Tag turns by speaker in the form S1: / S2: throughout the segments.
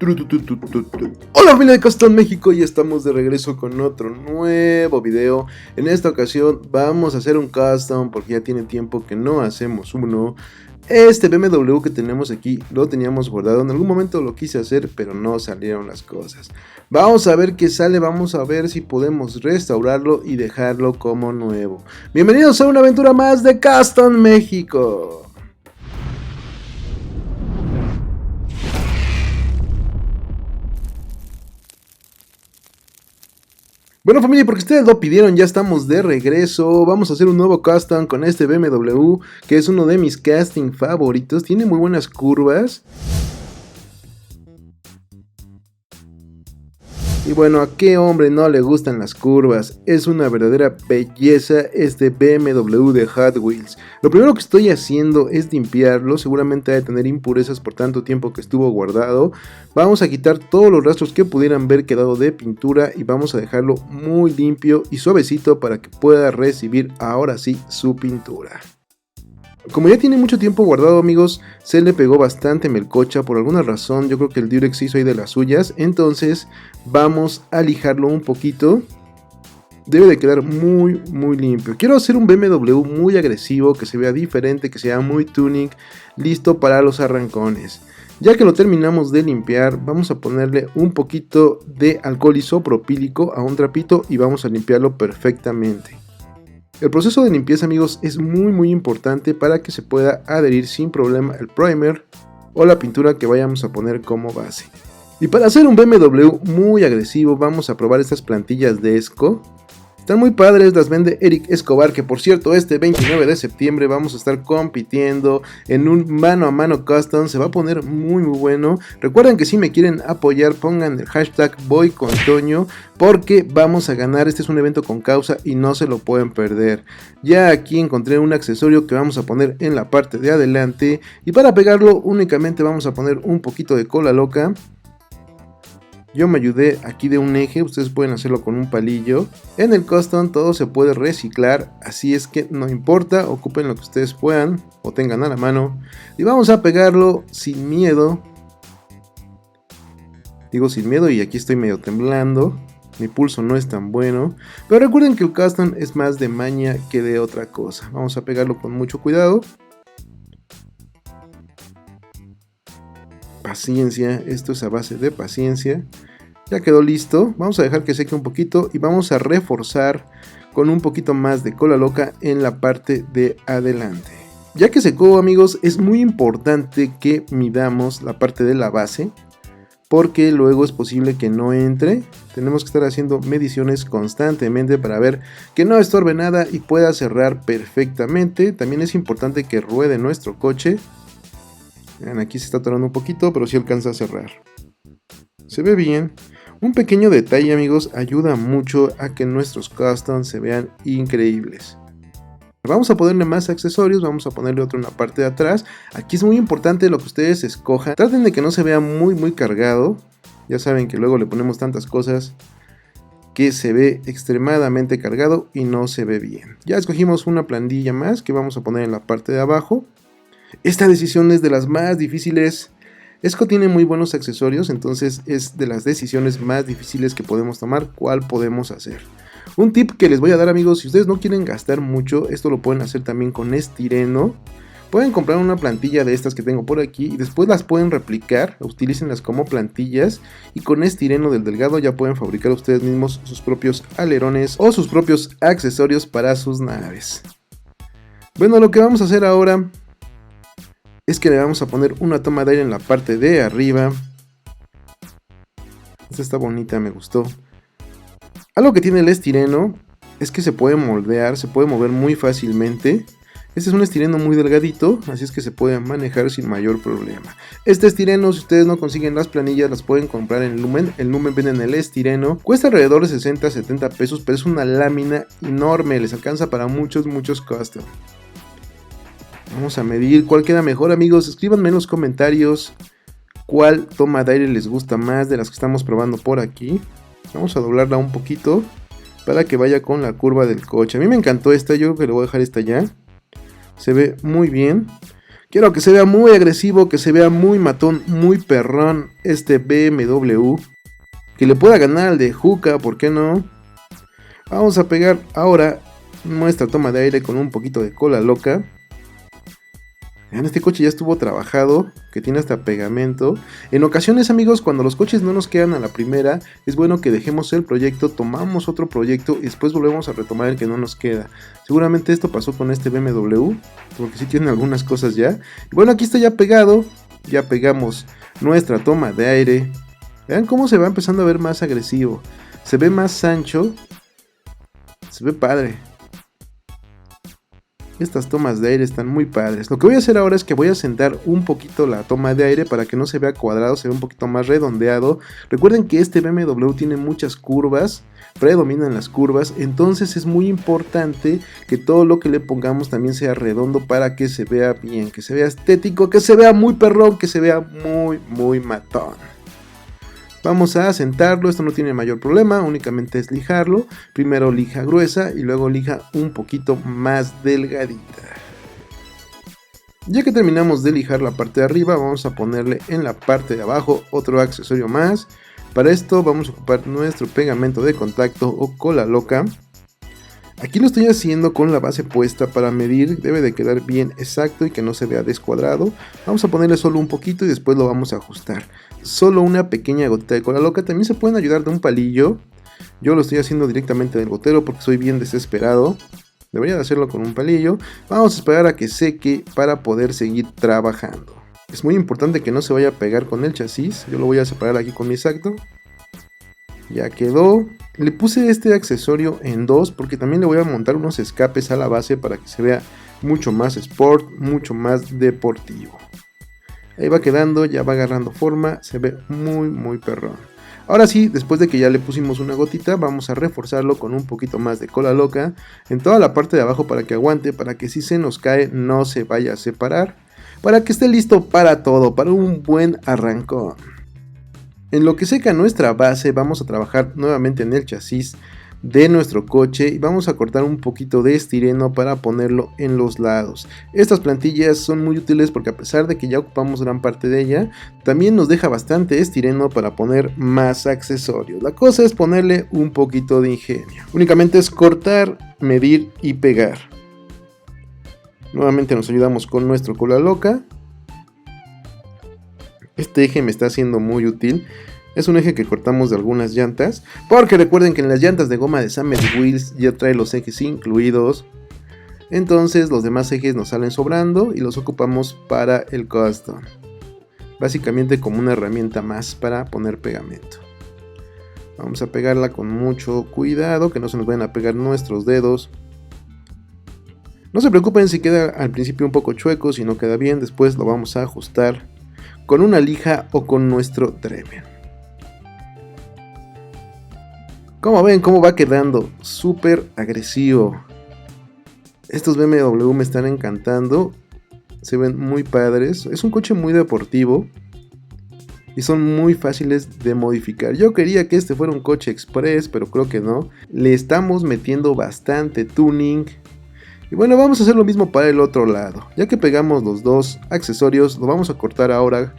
S1: Hola familia de Custom México, y estamos de regreso con otro nuevo video. En esta ocasión vamos a hacer un custom porque ya tiene tiempo que no hacemos uno. Este BMW que tenemos aquí lo teníamos guardado, en algún momento lo quise hacer pero no salieron las cosas. Vamos a ver qué sale, vamos a ver si podemos restaurarlo y dejarlo como nuevo. Bienvenidos a una aventura más de Custom México. Bueno familia, porque ustedes lo pidieron, ya estamos de regreso. Vamos a hacer un nuevo custom con este BMW, que es uno de mis casting favoritos. Tiene muy buenas curvas. Y bueno, ¿a qué hombre no le gustan las curvas? Es una verdadera belleza este BMW de Hot Wheels. Lo primero que estoy haciendo es limpiarlo, seguramente ha de tener impurezas por tanto tiempo que estuvo guardado. Vamos a quitar todos los rastros que pudieran haber quedado de pintura y vamos a dejarlo muy limpio y suavecito para que pueda recibir ahora sí su pintura. Como ya tiene mucho tiempo guardado, amigos, se le pegó bastante melcocha por alguna razón. Yo creo que el Durex hizo ahí de las suyas. Entonces vamos a lijarlo un poquito. Debe de quedar muy limpio. Quiero hacer un BMW muy agresivo, que se vea diferente, que sea muy tuning, listo para los arrancones. Ya que lo terminamos de limpiar, vamos a ponerle un poquito de alcohol isopropílico a un trapito y vamos a limpiarlo perfectamente. El proceso de limpieza, amigos, es muy importante para que se pueda adherir sin problema el primer o la pintura que vayamos a poner como base. Y para hacer un BMW muy agresivo vamos a probar estas plantillas de Esco. Están muy padres, las vende Eric Escobar, que por cierto este 29 de septiembre vamos a estar compitiendo en un mano a mano custom. Se va a poner muy bueno. Recuerden que si me quieren apoyar pongan el hashtag VoyConToño, porque vamos a ganar. Este es un evento con causa y no se lo pueden perder. Ya aquí encontré un accesorio que vamos a poner en la parte de adelante, y para pegarlo únicamente vamos a poner un poquito de cola loca. Yo me ayudé aquí de un eje, ustedes pueden hacerlo con un palillo. En el custom todo se puede reciclar, así es que no importa, ocupen lo que ustedes puedan o tengan a la mano. Y vamos a pegarlo sin miedo. Digo sin miedo y aquí estoy medio temblando, mi pulso no es tan bueno. Pero recuerden que el custom es más de maña que de otra cosa. Vamos a pegarlo con mucho cuidado. Paciencia, esto es a base de paciencia. Ya quedó listo, vamos a dejar que seque un poquito y vamos a reforzar con un poquito más de cola loca en la parte de adelante. Ya que secó, amigos, es muy importante que midamos la parte de la base, porque luego es posible que no entre. Tenemos que estar haciendo mediciones constantemente para ver que no estorbe nada y pueda cerrar perfectamente. También es importante que ruede nuestro coche. Vean, aquí se está atorando un poquito, pero sí alcanza a cerrar. Se ve bien. Un pequeño detalle, amigos, ayuda mucho a que nuestros customs se vean increíbles. Vamos a ponerle más accesorios, vamos a ponerle otro en la parte de atrás. Aquí es muy importante lo que ustedes escojan. Traten de que no se vea muy cargado. Ya saben que luego le ponemos tantas cosas que se ve extremadamente cargado y no se ve bien. Ya escogimos una plantilla más que vamos a poner en la parte de abajo. Esta decisión es de las más difíciles. Esco tiene muy buenos accesorios, entonces es de las decisiones más difíciles que podemos tomar. ¿Cuál podemos hacer? Un tip que les voy a dar, amigos, si ustedes no quieren gastar mucho, esto lo pueden hacer también con estireno. Pueden comprar una plantilla de estas que tengo por aquí y después las pueden replicar, utilícenlas como plantillas, y con estireno del delgado ya pueden fabricar ustedes mismos sus propios alerones o sus propios accesorios para sus naves. Bueno, lo que vamos a hacer ahora es que le vamos a poner una toma de aire en la parte de arriba. Esta está bonita, me gustó. Algo que tiene el estireno es que se puede moldear, se puede mover muy fácilmente. Este es un estireno muy delgadito, así es que se puede manejar sin mayor problema. Este estireno, si ustedes no consiguen las planillas, las pueden comprar en Lumen. El Lumen venden el estireno. Cuesta alrededor de 60-70 pesos, pero es una lámina enorme. Les alcanza para muchos custom. Vamos a medir cuál queda mejor, amigos. Escríbanme en los comentarios cuál toma de aire les gusta más de las que estamos probando por aquí. Vamos a doblarla un poquito para que vaya con la curva del coche. A mí me encantó esta, yo creo que le voy a dejar esta ya. Se ve muy bien. Quiero que se vea muy agresivo, que se vea muy matón, muy perrón este BMW. Que le pueda ganar al de Juca, ¿por qué no? Vamos a pegar ahora nuestra toma de aire con un poquito de cola loca. Vean, este coche ya estuvo trabajado, que tiene hasta pegamento. En ocasiones, amigos, cuando los coches no nos quedan a la primera, es bueno que dejemos el proyecto, tomamos otro proyecto y después volvemos a retomar el que no nos queda. Seguramente esto pasó con este BMW, porque sí tiene algunas cosas ya. Y bueno, aquí está ya pegado, ya pegamos nuestra toma de aire. Vean cómo se va empezando a ver más agresivo, se ve más ancho, se ve padre. Estas tomas de aire están muy padres. Lo que voy a hacer ahora es que voy a sentar un poquito la toma de aire para que no se vea cuadrado, se vea un poquito más redondeado. Recuerden que este BMW tiene muchas curvas, predominan las curvas, entonces es muy importante que todo lo que le pongamos también sea redondo para que se vea bien, que se vea estético, que se vea muy perrón, que se vea muy matón. Vamos a sentarlo, esto no tiene mayor problema, únicamente es lijarlo. Primero lija gruesa y luego lija un poquito más delgadita. Ya que terminamos de lijar la parte de arriba, vamos a ponerle en la parte de abajo otro accesorio más. Para esto vamos a ocupar nuestro pegamento de contacto o cola loca. Aquí lo estoy haciendo con la base puesta para medir, debe de quedar bien exacto y que no se vea descuadrado. Vamos a ponerle solo un poquito y después lo vamos a ajustar. Solo una pequeña gotita de cola loca, también se pueden ayudar de un palillo. Yo lo estoy haciendo directamente del gotero porque soy bien desesperado. Debería de hacerlo con un palillo. Vamos a esperar a que seque para poder seguir trabajando. Es muy importante que no se vaya a pegar con el chasis, yo lo voy a separar aquí con mi exacto. Ya quedó. Le puse este accesorio en dos porque también le voy a montar unos escapes a la base para que se vea mucho más sport, mucho más deportivo. Ahí va quedando, ya va agarrando forma, se ve muy perrón. Ahora sí, después de que ya le pusimos una gotita, vamos a reforzarlo con un poquito más de cola loca en toda la parte de abajo para que aguante, para que si se nos cae no se vaya a separar, para que esté listo para todo, para un buen arrancón. En lo que seca nuestra base, vamos a trabajar nuevamente en el chasis de nuestro coche y vamos a cortar un poquito de estireno para ponerlo en los lados. Estas plantillas son muy útiles porque a pesar de que ya ocupamos gran parte de ella, también nos deja bastante estireno para poner más accesorios. La cosa es ponerle un poquito de ingenio. Únicamente es cortar, medir y pegar. Nuevamente nos ayudamos con nuestro cola loca. Este eje me está siendo muy útil. Es un eje que cortamos de algunas llantas, porque recuerden que en las llantas de goma de Summit Wheels ya trae los ejes incluidos. Entonces los demás ejes nos salen sobrando y los ocupamos para el custom. Básicamente como una herramienta más para poner pegamento. Vamos a pegarla con mucho cuidado, que no se nos vayan a pegar nuestros dedos. No se preocupen si queda al principio un poco chueco, si no queda bien, después lo vamos a ajustar con una lija o con nuestro Dremel. Como ven, cómo va quedando, súper agresivo. Estos BMW me están encantando, se ven muy padres. Es un coche muy deportivo y son muy fáciles de modificar. Yo quería que este fuera un coche express, pero creo que no. Le estamos metiendo bastante tuning. Y bueno, vamos a hacer lo mismo para el otro lado. Ya que pegamos los dos accesorios, lo vamos a cortar ahora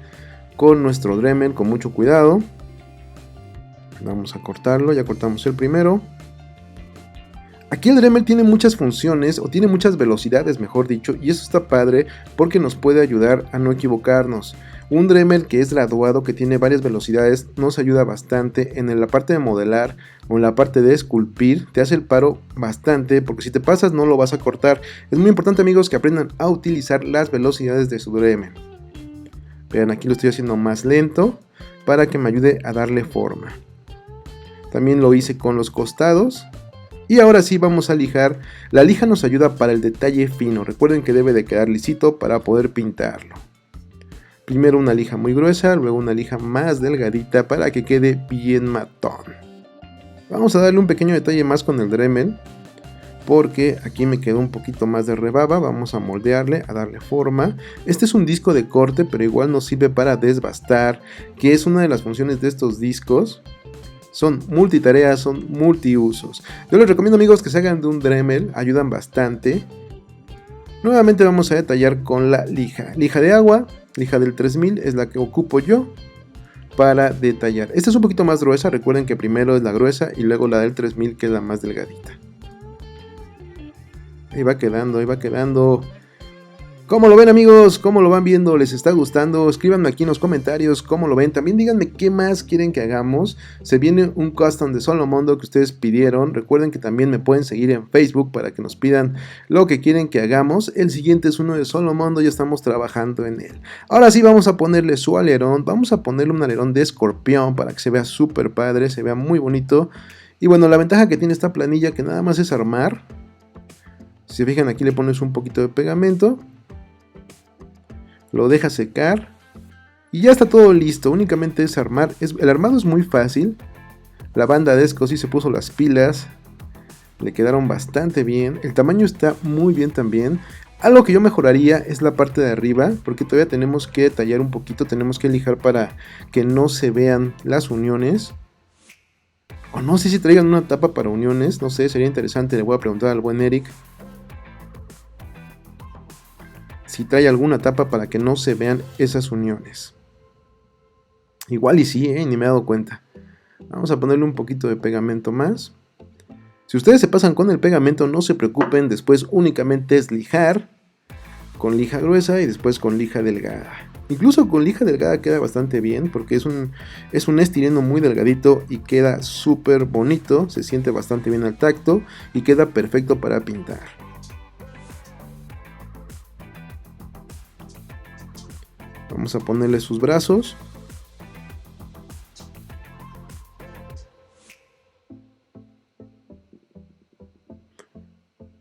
S1: con nuestro Dremel con mucho cuidado. Vamos a cortarlo, ya cortamos el primero. Aquí el Dremel tiene muchas funciones, o tiene muchas velocidades mejor dicho, y eso está padre porque nos puede ayudar a no equivocarnos. Un Dremel que es graduado, que tiene varias velocidades, nos ayuda bastante en la parte de modelar o en la parte de esculpir. Te hace el paro bastante, porque si te pasas no lo vas a cortar. Es muy importante, amigos, que aprendan a utilizar las velocidades de su Dremel. Vean, aquí lo estoy haciendo más lento para que me ayude a darle forma. También lo hice con los costados. Y ahora sí vamos a lijar. La lija nos ayuda para el detalle fino. Recuerden que debe de quedar lisito para poder pintarlo. Primero una lija muy gruesa, luego una lija más delgadita para que quede bien matón. Vamos a darle un pequeño detalle más con el Dremel, porque aquí me quedó un poquito más de rebaba. Vamos a moldearle, a darle forma. Este es un disco de corte, pero igual nos sirve para desbastar, que es una de las funciones de estos discos. Son multitareas, son multiusos. Yo les recomiendo, amigos, que se hagan de un Dremel, ayudan bastante. Nuevamente vamos a detallar con la lija. Lija de agua, lija del 3000 es la que ocupo yo para detallar. Esta es un poquito más gruesa, recuerden que primero es la gruesa y luego la del 3000 que es la más delgadita. Ahí va quedando, ahí va quedando. ¿Cómo lo ven, amigos? ¿Cómo lo van viendo? ¿Les está gustando? Escríbanme aquí en los comentarios cómo lo ven. También díganme qué más quieren que hagamos. Se viene un custom de Solomondo que ustedes pidieron. Recuerden que también me pueden seguir en Facebook para que nos pidan lo que quieren que hagamos. El siguiente es uno de Solomondo, ya estamos trabajando en él. Ahora sí vamos a ponerle su alerón. Vamos a ponerle un alerón de escorpión para que se vea súper padre, se vea muy bonito. Y bueno, la ventaja que tiene esta planilla que nada más es armar. Si se fijan, aquí le pones un poquito de pegamento. Lo deja secar y ya está todo listo, únicamente es armar. El armado es muy fácil. La banda de Esco sí se puso las pilas, le quedaron bastante bien, el tamaño está muy bien también. Algo que yo mejoraría es la parte de arriba, porque todavía tenemos que detallar un poquito, tenemos que lijar para que no se vean las uniones. O no sé si traigan una tapa para uniones, no sé, sería interesante, le voy a preguntar al buen Eric si trae alguna tapa para que no se vean esas uniones. Igual y sí, ni me he dado cuenta. Vamos a ponerle un poquito de pegamento más. Si ustedes se pasan con el pegamento, no se preocupen, después únicamente es lijar con lija gruesa y después con lija delgada. Incluso con lija delgada queda bastante bien porque es un estireno muy delgadito y queda súper bonito, se siente bastante bien al tacto y queda perfecto para pintar. Vamos a ponerle sus brazos.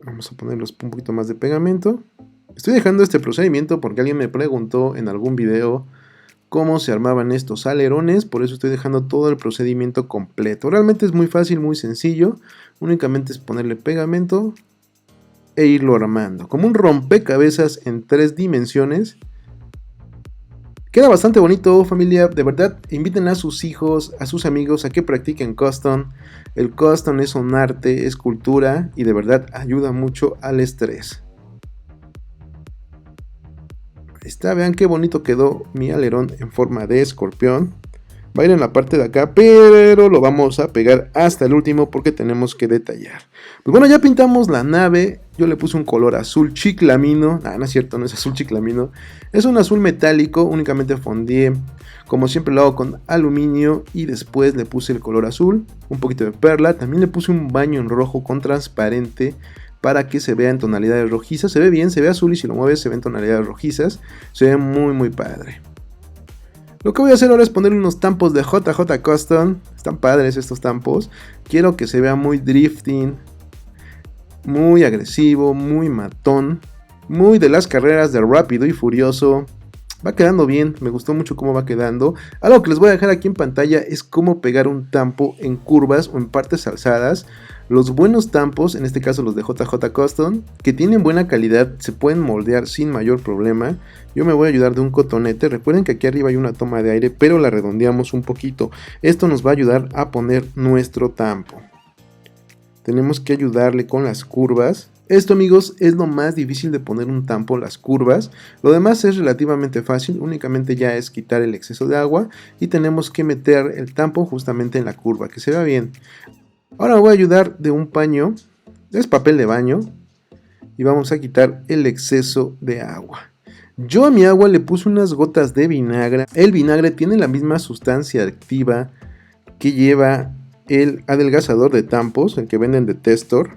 S1: Vamos a ponerles un poquito más de pegamento. Estoy dejando este procedimiento porque alguien me preguntó en algún video cómo se armaban estos alerones. Por eso estoy dejando todo el procedimiento completo. Realmente es muy fácil, muy sencillo. Únicamente es ponerle pegamento e irlo armando. Como un rompecabezas en 3 dimensiones. Queda bastante bonito, familia. De verdad, inviten a sus hijos, a sus amigos a que practiquen custom. El custom es un arte, es cultura y de verdad ayuda mucho al estrés. Ahí está, vean qué bonito quedó mi alerón en forma de escorpión. Va a ir en la parte de acá, pero lo vamos a pegar hasta el último porque tenemos que detallar. Pues bueno, ya pintamos la nave. Yo le puse un color azul chiclamino. No es cierto, no es azul chiclamino. Es un azul metálico, únicamente fondié. Como siempre lo hago con aluminio y después le puse el color azul, un poquito de perla. También le puse un baño en rojo con transparente para que se vea en tonalidades rojizas. Se ve bien, se ve azul y si lo mueves se ve en tonalidades rojizas. Se ve muy muy padre. Lo que voy a hacer ahora es ponerle unos tampos de JJ Custom. Están padres estos tampos. Quiero que se vea muy drifting, muy agresivo, muy matón, muy de las carreras de Rápido y Furioso. Va quedando bien, me gustó mucho cómo va quedando. Algo que les voy a dejar aquí en pantalla es cómo pegar un tampo en curvas o en partes alzadas. Los buenos tampos, en este caso los de JJ Custom, que tienen buena calidad, se pueden moldear sin mayor problema. Yo me voy a ayudar de un cotonete. Recuerden que aquí arriba hay una toma de aire, pero la redondeamos un poquito. Esto nos va a ayudar a poner nuestro tampo. Tenemos que ayudarle con las curvas. Esto, amigos, es lo más difícil de poner un tampo, las curvas. Lo demás es relativamente fácil, únicamente ya es quitar el exceso de agua y tenemos que meter el tampo justamente en la curva, que se vea bien. Ahora me voy a ayudar de un paño, es papel de baño, y vamos a quitar el exceso de agua. Yo a mi agua le puse unas gotas de vinagre. El vinagre tiene la misma sustancia activa que lleva el adelgazador de tampos, el que venden de Testor.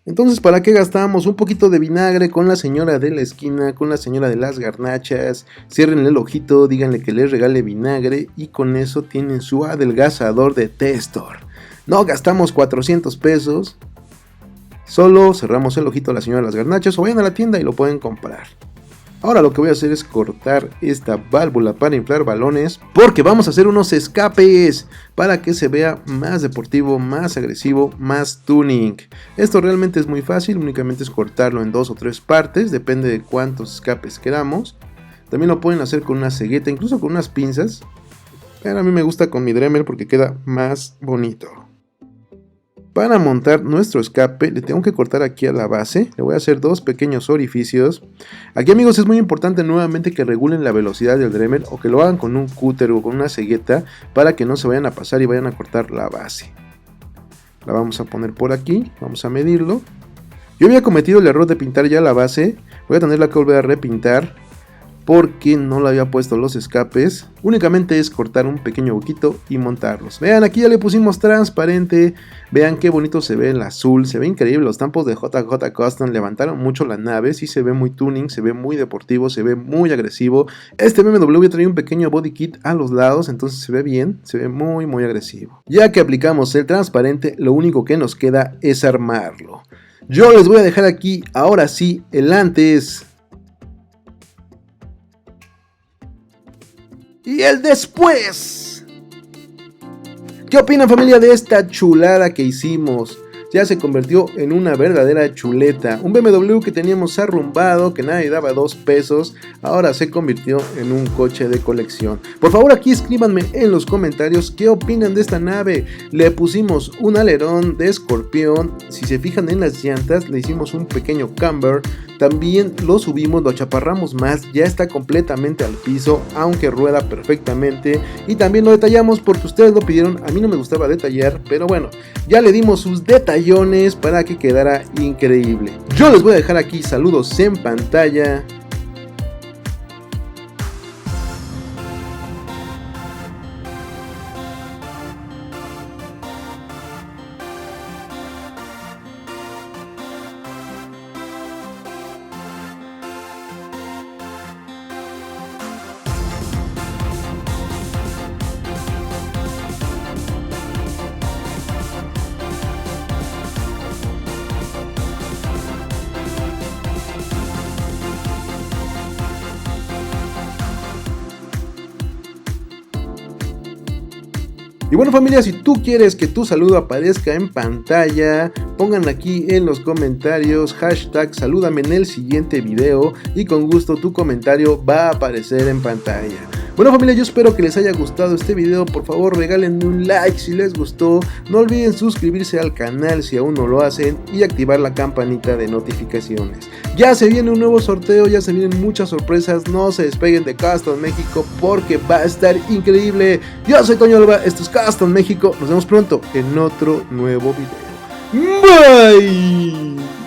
S1: Entonces, ¿para qué gastamos un poquito de vinagre con la señora de la esquina, con la señora de las garnachas? Ciérrenle el ojito, díganle que les regale vinagre y con eso tienen su adelgazador de Testor. No gastamos 400 pesos, solo cerramos el ojito a la señora de las garnachas o vayan a la tienda y lo pueden comprar. Ahora lo que voy a hacer es cortar esta válvula para inflar balones, porque vamos a hacer unos escapes para que se vea más deportivo, más agresivo, más tuning. Esto realmente es muy fácil, únicamente es cortarlo en 2 o 3 partes, depende de cuántos escapes queramos. También lo pueden hacer con una cegueta, incluso con unas pinzas, pero a mí me gusta con mi Dremel porque queda más bonito. Para montar nuestro escape le tengo que cortar aquí a la base, le voy a hacer dos pequeños orificios. Aquí, amigos, es muy importante nuevamente que regulen la velocidad del Dremel o que lo hagan con un cúter o con una cegueta para que no se vayan a pasar y vayan a cortar la base. La vamos a poner por aquí, vamos a medirlo. Yo había cometido el error de pintar ya la base, voy a tenerla que volver a repintar porque no le había puesto los escapes. Únicamente es cortar un pequeño huequito y montarlos. Vean, aquí ya le pusimos transparente. Vean qué bonito se ve el azul, se ve increíble. Los tampos de JJ Custom levantaron mucho la nave. Sí se ve muy tuning, se ve muy deportivo, se ve muy agresivo. Este BMW trae un pequeño body kit a los lados, entonces se ve bien, se ve muy agresivo. Ya que aplicamos el transparente, lo único que nos queda es armarlo. Yo les voy a dejar aquí, ahora sí, el antes y el después. ¿Qué opinan, familia, de esta chulada que hicimos? Ya se convirtió en una verdadera chuleta. Un BMW que teníamos arrumbado, que nadie daba 2 pesos, ahora se convirtió en un coche de colección. Por favor, aquí escríbanme en los comentarios qué opinan de esta nave. Le pusimos un alerón de escorpión. Si se fijan en las llantas, le hicimos un pequeño camber. También lo subimos, lo achaparramos más, ya está completamente al piso, aunque rueda perfectamente. Y también lo detallamos porque ustedes lo pidieron, a mí no me gustaba detallar, pero bueno, ya le dimos sus detallones para que quedara increíble. Yo les voy a dejar aquí saludos en pantalla. Y bueno, familia, si tú quieres que tu saludo aparezca en pantalla, pongan aquí en los comentarios hashtag salúdame en el siguiente video y con gusto tu comentario va a aparecer en pantalla. Bueno, familia, yo espero que les haya gustado este video. Por favor, regálenme un like si les gustó. No olviden suscribirse al canal si aún no lo hacen y activar la campanita de notificaciones. Ya se viene un nuevo sorteo, ya se vienen muchas sorpresas. No se despeguen de Custom México porque va a estar increíble. Yo soy Toño Alba, esto es Custom México. Nos vemos pronto en otro nuevo video. Bye.